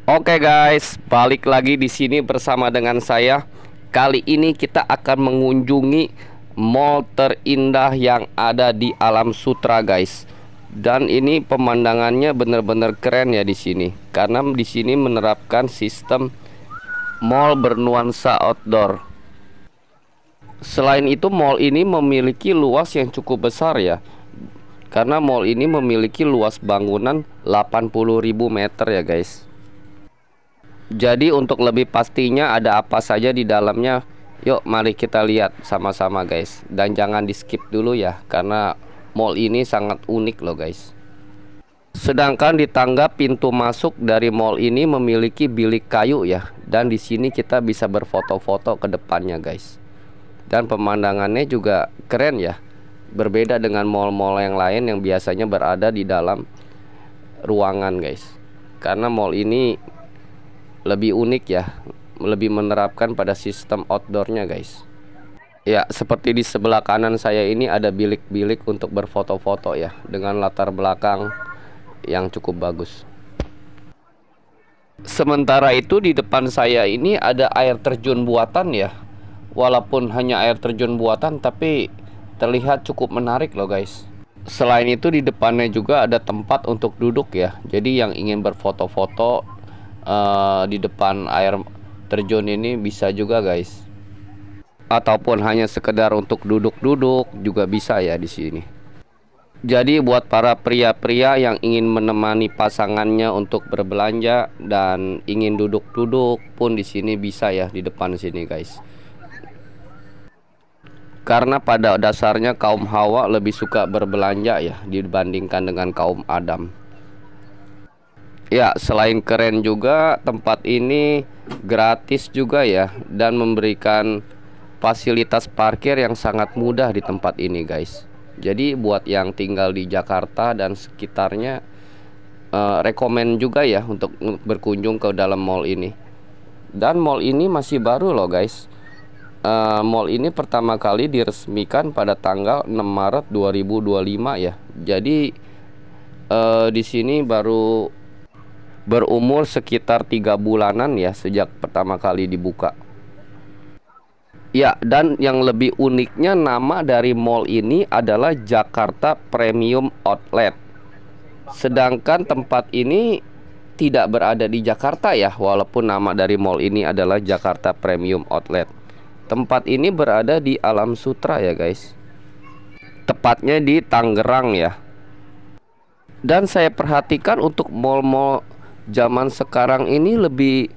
Oke guys, balik lagi di sini bersama dengan saya. Kali ini kita akan mengunjungi mall terindah yang ada di Alam Sutera guys. Dan ini pemandangannya benar-benar keren ya di sini. Karena di sini menerapkan sistem mall bernuansa outdoor. Selain itu mall ini memiliki luas yang cukup besar ya. Karena mall ini memiliki luas bangunan 80.000 meter ya guys. Jadi untuk lebih pastinya ada apa saja di dalamnya, yuk mari kita lihat sama-sama guys. Dan jangan di skip dulu ya, karena mall ini sangat unik loh guys. Sedangkan di tangga pintu masuk dari mall ini memiliki bilik kayu ya. Dan di sini kita bisa berfoto-foto ke depannya guys. Dan pemandangannya juga keren ya. Berbeda dengan mall-mall yang lain yang biasanya berada di dalam ruangan guys. Karena mall ini lebih unik ya, lebih menerapkan pada sistem outdoornya guys. Ya, seperti di sebelah kanan saya ini ada bilik-bilik untuk berfoto-foto ya, dengan latar belakang yang cukup bagus. Sementara itu di depan saya ini ada air terjun buatan ya. Walaupun hanya air terjun buatan, tapi terlihat cukup menarik loh guys. Selain itu di depannya juga ada tempat untuk duduk ya. Jadi yang ingin berfoto-foto di depan air terjun ini bisa juga guys, ataupun hanya sekedar untuk duduk-duduk juga bisa ya di sini. Jadi buat para pria-pria yang ingin menemani pasangannya untuk berbelanja dan ingin duduk-duduk pun di sini bisa ya, di depan sini guys. Karena pada dasarnya kaum Hawa lebih suka berbelanja ya dibandingkan dengan kaum Adam. Ya, selain keren juga, tempat ini gratis juga ya, dan memberikan fasilitas parkir yang sangat mudah di tempat ini guys. Jadi buat yang tinggal di Jakarta dan sekitarnya, rekomen juga ya untuk berkunjung ke dalam mall ini. Dan mall ini masih baru loh guys. Mall ini pertama kali diresmikan pada tanggal 6 Maret 2025 ya. Jadi di sini baru berumur sekitar 3 bulanan ya sejak pertama kali dibuka. Ya, dan yang lebih uniknya nama dari mall ini adalah Jakarta Premium Outlet. Sedangkan tempat ini tidak berada di Jakarta ya, walaupun nama dari mall ini adalah Jakarta Premium Outlet. Tempat ini berada di Alam Sutera ya guys. Tepatnya di Tangerang ya. Dan saya perhatikan untuk mall-mall zaman sekarang ini lebih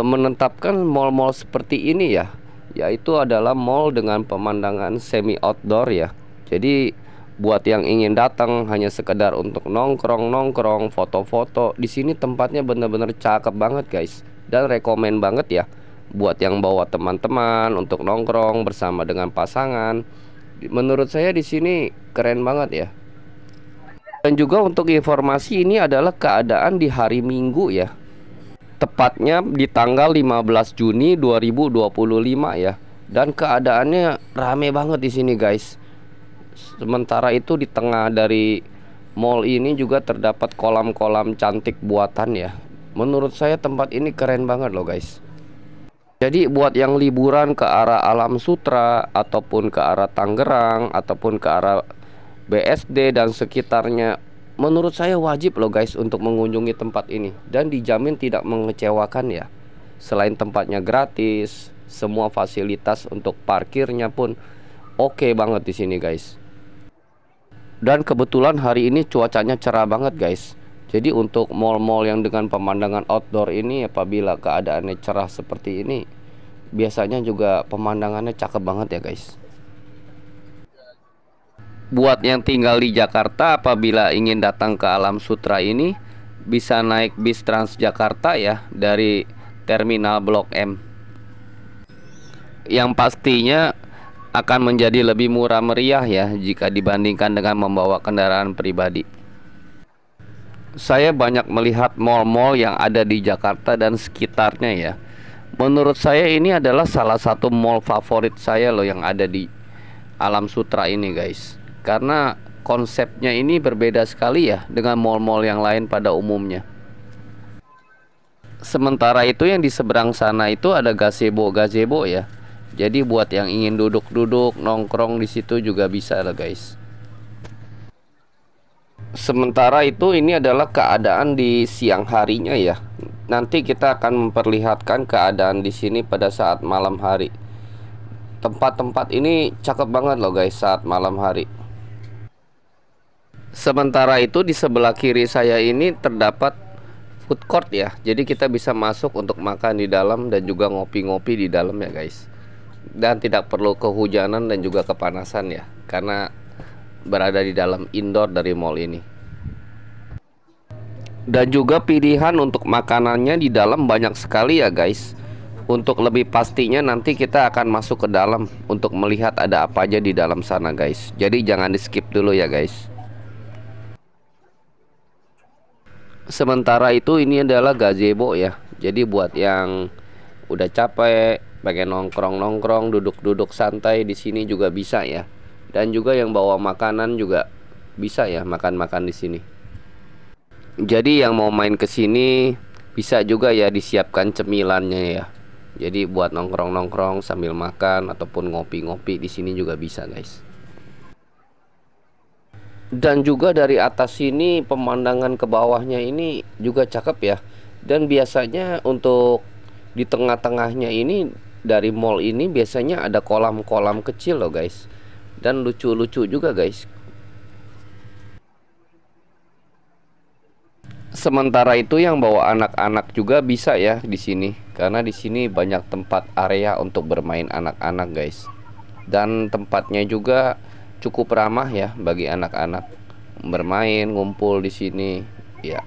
menetapkan mall-mall seperti ini ya, yaitu adalah mall dengan pemandangan semi outdoor ya. Jadi buat yang ingin datang hanya sekedar untuk nongkrong-nongkrong, foto-foto, di sini tempatnya bener-bener cakep banget guys. Dan rekomen banget ya buat yang bawa teman-teman untuk nongkrong bersama dengan pasangan. Menurut saya di sini keren banget ya. Dan juga untuk informasi, ini adalah keadaan di hari Minggu ya. Tepatnya di tanggal 15 Juni 2025 ya. Dan keadaannya rame banget di sini guys. Sementara itu di tengah dari mall ini juga terdapat kolam-kolam cantik buatan ya. Menurut saya tempat ini keren banget loh guys. Jadi buat yang liburan ke arah Alam Sutera, ataupun ke arah Tangerang, ataupun ke arah BSD dan sekitarnya, menurut saya wajib loh guys untuk mengunjungi tempat ini. Dan dijamin tidak mengecewakan ya. Selain tempatnya gratis, semua fasilitas untuk parkirnya pun oke banget di sini guys. Dan kebetulan hari ini cuacanya cerah banget guys. Jadi untuk mall-mall yang dengan pemandangan outdoor ini, apabila keadaannya cerah seperti ini, biasanya juga pemandangannya cakep banget ya guys. Buat yang tinggal di Jakarta, apabila ingin datang ke Alam Sutera ini, bisa naik bis Transjakarta ya dari Terminal Blok M. Yang pastinya akan menjadi lebih murah meriah ya jika dibandingkan dengan membawa kendaraan pribadi. Saya banyak melihat mall-mall yang ada di Jakarta dan sekitarnya ya. Menurut saya ini adalah salah satu mall favorit saya loh yang ada di Alam Sutera ini guys. Karena konsepnya ini berbeda sekali ya dengan mall-mall yang lain pada umumnya. Sementara itu yang di seberang sana itu ada gazebo ya. Jadi buat yang ingin duduk-duduk nongkrong di situ juga bisa lah guys. Sementara itu ini adalah keadaan di siang harinya ya. Nanti kita akan memperlihatkan keadaan di sini pada saat malam hari. Tempat-tempat ini cakep banget loh guys saat malam hari. Sementara itu di sebelah kiri saya ini terdapat food court ya. Jadi kita bisa masuk untuk makan di dalam dan juga ngopi-ngopi di dalam ya guys. Dan tidak perlu kehujanan dan juga kepanasan ya, karena berada di dalam indoor dari mall ini. Dan juga pilihan untuk makanannya di dalam banyak sekali ya guys. Untuk lebih pastinya nanti kita akan masuk ke dalam untuk melihat ada apa aja di dalam sana guys. Jadi jangan di skip dulu ya guys. Sementara itu ini adalah gazebo ya. Jadi buat yang udah capek, pengen nongkrong-nongkrong, duduk-duduk santai di sini juga bisa ya. Dan juga yang bawa makanan juga bisa ya, makan-makan di sini. Jadi yang mau main ke sini bisa juga ya disiapkan cemilannya ya. Jadi buat nongkrong-nongkrong sambil makan ataupun ngopi-ngopi di sini juga bisa guys. Dan juga dari atas sini pemandangan ke bawahnya ini juga cakep ya. Dan biasanya untuk di tengah-tengahnya ini dari mall ini biasanya ada kolam-kolam kecil loh guys. Dan lucu-lucu juga guys. Sementara itu yang bawa anak-anak juga bisa ya di sini. Karena di sini banyak tempat area untuk bermain anak-anak guys. Dan tempatnya juga cukup ramah ya bagi anak-anak bermain, ngumpul di sini ya.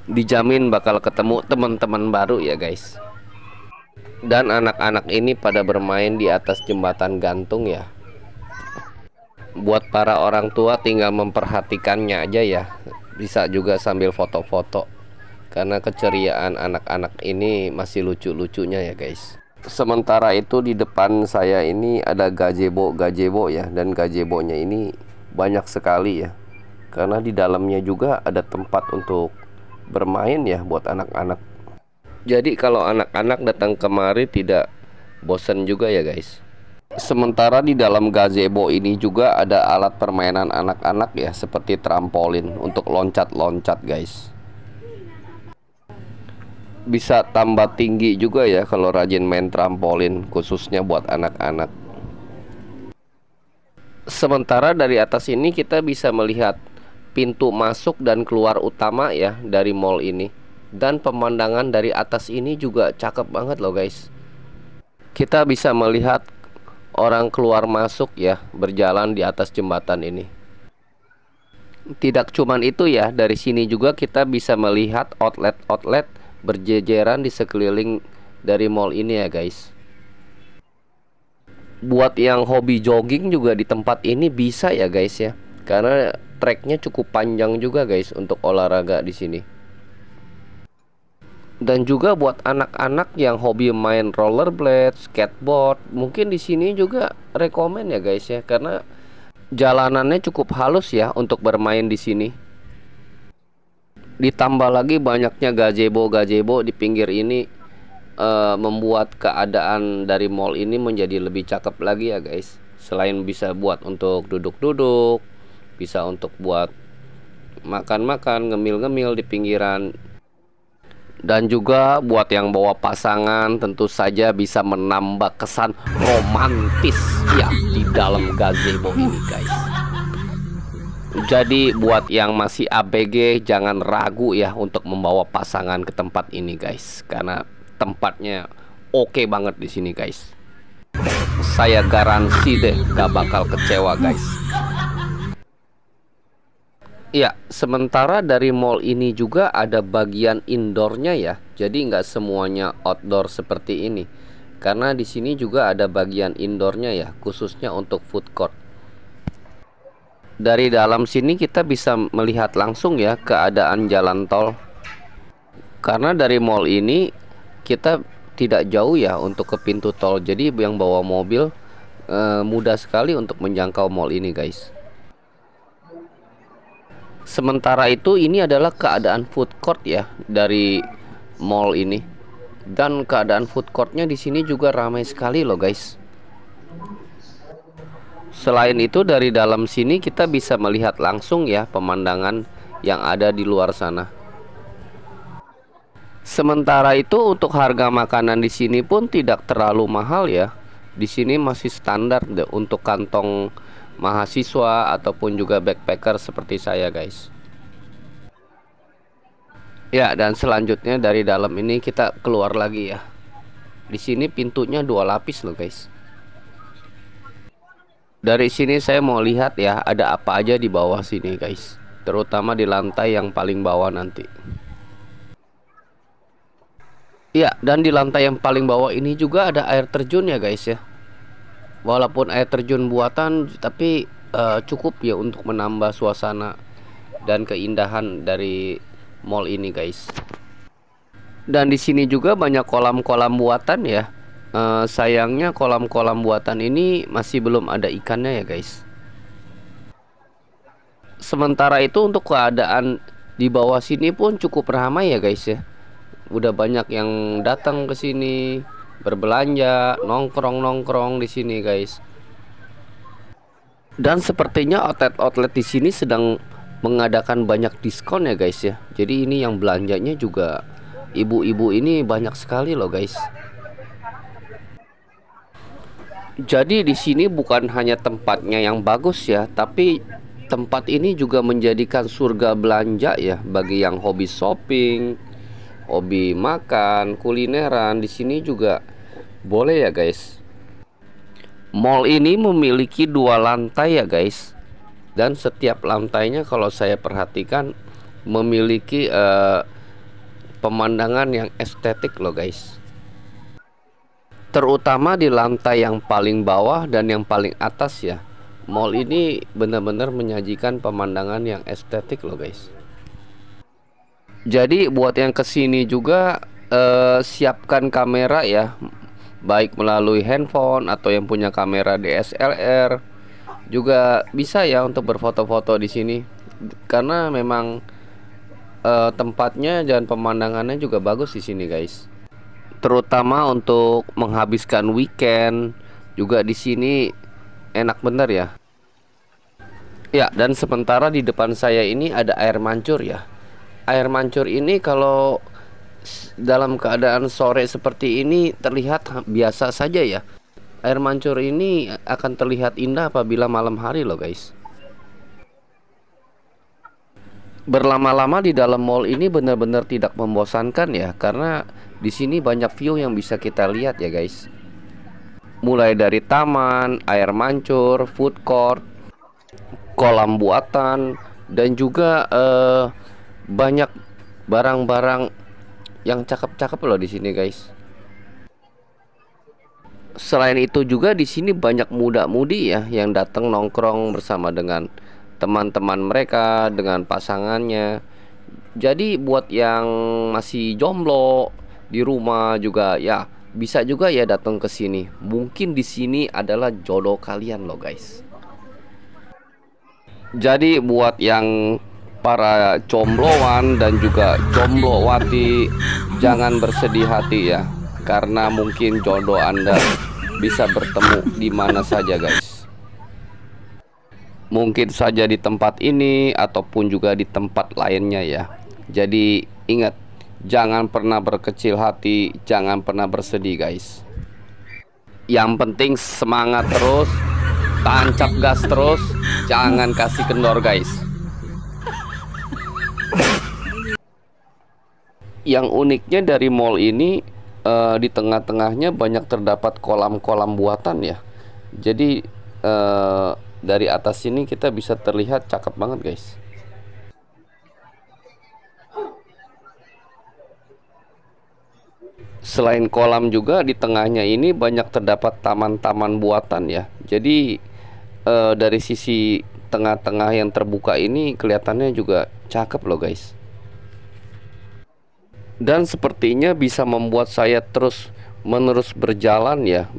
Dijamin bakal ketemu teman-teman baru ya guys. Dan anak-anak ini pada bermain di atas jembatan gantung ya. Buat para orang tua tinggal memperhatikannya aja ya. Bisa juga sambil foto-foto. Karena keceriaan anak-anak ini masih lucu-lucunya ya guys. Sementara itu di depan saya ini ada gazebo ya. Dan gazebonya ini banyak sekali ya. Karena di dalamnya juga ada tempat untuk bermain ya buat anak-anak. Jadi kalau anak-anak datang kemari tidak bosan juga ya guys. Sementara di dalam gazebo ini juga ada alat permainan anak-anak ya, seperti trampolin untuk loncat-loncat guys. Bisa tambah tinggi juga ya kalau rajin main trampolin, khususnya buat anak-anak. Sementara dari atas ini kita bisa melihat pintu masuk dan keluar utama ya dari mall ini. Dan pemandangan dari atas ini juga cakep banget loh guys. Kita bisa melihat orang keluar masuk ya, berjalan di atas jembatan ini. Tidak cuman itu ya, dari sini juga kita bisa melihat outlet-outlet berjejeran di sekeliling dari mall ini ya guys. Buat yang hobi jogging juga di tempat ini bisa ya guys ya. Karena treknya cukup panjang juga guys untuk olahraga di sini. Dan juga buat anak-anak yang hobi main rollerblade, skateboard, mungkin di sini juga rekomen ya guys ya, karena jalanannya cukup halus ya untuk bermain di sini. Ditambah lagi banyaknya gazebo di pinggir ini membuat keadaan dari mall ini menjadi lebih cakep lagi ya guys. Selain bisa buat untuk duduk-duduk, bisa untuk buat makan-makan, ngemil-ngemil di pinggiran. Dan juga buat yang bawa pasangan tentu saja bisa menambah kesan romantis ya di dalam gazebo ini guys. Jadi buat yang masih ABG jangan ragu ya untuk membawa pasangan ke tempat ini guys, karena tempatnya oke banget di sini guys. Saya garansi deh gak bakal kecewa guys. Ya, sementara dari mall ini juga ada bagian indoornya ya. Jadi nggak semuanya outdoor seperti ini. Karena di sini juga ada bagian indoornya ya, khususnya untuk food court. Dari dalam sini kita bisa melihat langsung ya keadaan jalan tol. Karena dari mall ini kita tidak jauh ya untuk ke pintu tol. Jadi yang bawa mobil mudah sekali untuk menjangkau mall ini guys. Sementara itu ini adalah keadaan food court ya dari mall ini. Dan keadaan food courtnya di sini juga ramai sekali loh guys. Selain itu dari dalam sini kita bisa melihat langsung ya pemandangan yang ada di luar sana. Sementara itu untuk harga makanan di sini pun tidak terlalu mahal ya. Di sini masih standar deh untuk kantong mahasiswa ataupun juga backpacker seperti saya guys. Ya, dan selanjutnya dari dalam ini kita keluar lagi ya. Di sini pintunya 2 lapis loh guys. Dari sini saya mau lihat ya ada apa aja di bawah sini guys, terutama di lantai yang paling bawah nanti. Ya, dan di lantai yang paling bawah ini juga ada air terjun ya guys ya. Walaupun air terjun buatan tapi cukup ya untuk menambah suasana dan keindahan dari mall ini guys. Dan di sini juga banyak kolam-kolam buatan ya. Sayangnya kolam-kolam buatan ini masih belum ada ikannya ya guys. Sementara itu untuk keadaan di bawah sini pun cukup ramai ya guys ya. Udah banyak yang datang ke sini berbelanja, nongkrong-nongkrong di sini guys. Dan sepertinya outlet-outlet di sini sedang mengadakan banyak diskon ya guys ya. Jadi ini yang belanjanya juga ibu-ibu ini banyak sekali loh guys. Jadi di sini bukan hanya tempatnya yang bagus ya, tapi tempat ini juga menjadikan surga belanja ya bagi yang hobi shopping, hobi makan, kulineran. Di sini juga boleh ya guys. Mall ini memiliki 2 lantai ya guys. Dan setiap lantainya kalau saya perhatikan memiliki pemandangan yang estetik loh guys. Terutama di lantai yang paling bawah dan yang paling atas ya. Mall ini benar-benar menyajikan pemandangan yang estetik loh guys. Jadi buat yang kesini juga siapkan kamera ya, baik melalui handphone atau yang punya kamera DSLR juga bisa ya untuk berfoto-foto di sini. Karena memang tempatnya dan pemandangannya juga bagus di sini guys. Terutama untuk menghabiskan weekend juga di sini enak bener ya. Ya, dan sementara di depan saya ini ada air mancur ya. Air mancur ini kalau dalam keadaan sore seperti ini terlihat biasa saja ya. Air mancur ini akan terlihat indah apabila malam hari loh guys. Berlama-lama di dalam mall ini benar-benar tidak membosankan ya, karena di sini banyak view yang bisa kita lihat ya guys. Mulai dari taman, air mancur, food court, kolam buatan, dan juga banyak barang-barang yang cakep-cakep loh di sini guys. Selain itu juga di sini banyak muda-mudi ya yang datang nongkrong bersama dengan teman-teman mereka, dengan pasangannya. Jadi buat yang masih jomblo di rumah juga ya bisa juga ya datang ke sini. Mungkin di sini adalah jodoh kalian loh guys. Jadi buat yang para jombloan dan juga jomblowati, jangan bersedih hati ya, karena mungkin jodoh Anda bisa bertemu di mana saja guys. Mungkin saja di tempat ini ataupun juga di tempat lainnya ya. Jadi ingat, jangan pernah berkecil hati, jangan pernah bersedih guys. Yang penting semangat terus, tancap gas terus, jangan kasih kendor guys. Yang uniknya dari mall ini di tengah-tengahnya banyak terdapat kolam-kolam buatan ya. Jadi dari atas sini kita bisa terlihat cakep banget guys. Selain kolam juga di tengahnya ini banyak terdapat taman-taman buatan ya. Jadi dari sisi tengah-tengah yang terbuka ini kelihatannya juga cakep loh guys. Dan sepertinya bisa membuat saya terus menerus berjalan ya,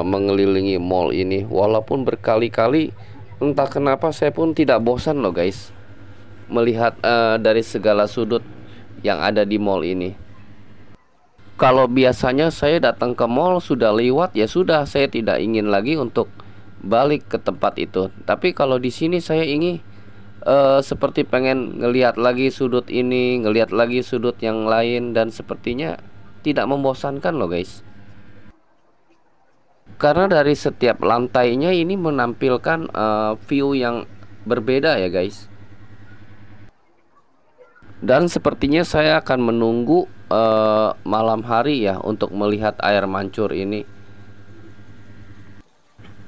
mengelilingi mall ini. Walaupun berkali-kali, entah kenapa saya pun tidak bosan loh guys, melihat dari segala sudut yang ada di mall ini. Kalau biasanya saya datang ke mall sudah lewat, ya sudah, saya tidak ingin lagi untuk balik ke tempat itu. Tapi kalau di sini saya ingin seperti pengen ngelihat lagi sudut ini, ngelihat lagi sudut yang lain, dan sepertinya tidak membosankan loh guys. Karena dari setiap lantainya ini menampilkan view yang berbeda ya guys. Dan sepertinya saya akan menunggu malam hari ya untuk melihat air mancur ini.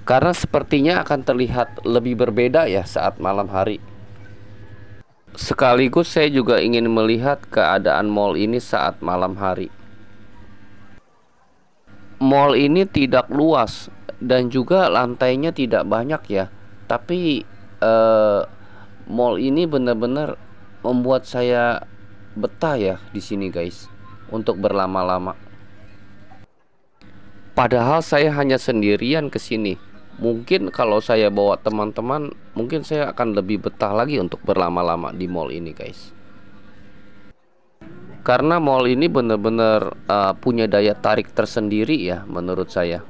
Karena sepertinya akan terlihat lebih berbeda ya saat malam hari. Sekaligus saya juga ingin melihat keadaan mall ini saat malam hari. Mall ini tidak luas dan juga lantainya tidak banyak ya. Tapi mall ini benar-benar membuat saya betah ya di sini guys untuk berlama-lama. Padahal saya hanya sendirian ke sini. Mungkin kalau saya bawa teman-teman, mungkin saya akan lebih betah lagi untuk berlama-lama di mall ini guys. Karena mall ini benar-benar punya daya tarik tersendiri ya menurut saya.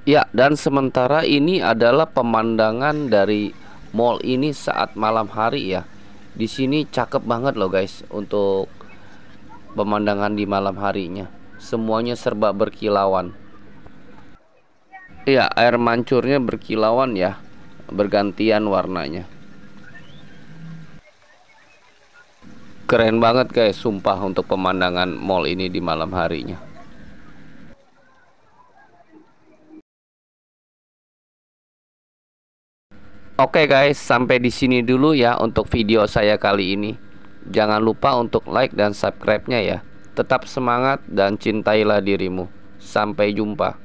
Ya, dan sementara ini adalah pemandangan dari mall ini saat malam hari ya. Di sini cakep banget loh guys untuk pemandangan di malam harinya. Semuanya serba berkilauan. Ya, air mancurnya berkilauan ya, bergantian warnanya. Keren banget guys, sumpah untuk pemandangan mall ini di malam harinya. Oke guys, sampai di sini dulu ya untuk video saya kali ini. Jangan lupa untuk like dan subscribe-nya ya. Tetap semangat dan cintailah dirimu. Sampai jumpa.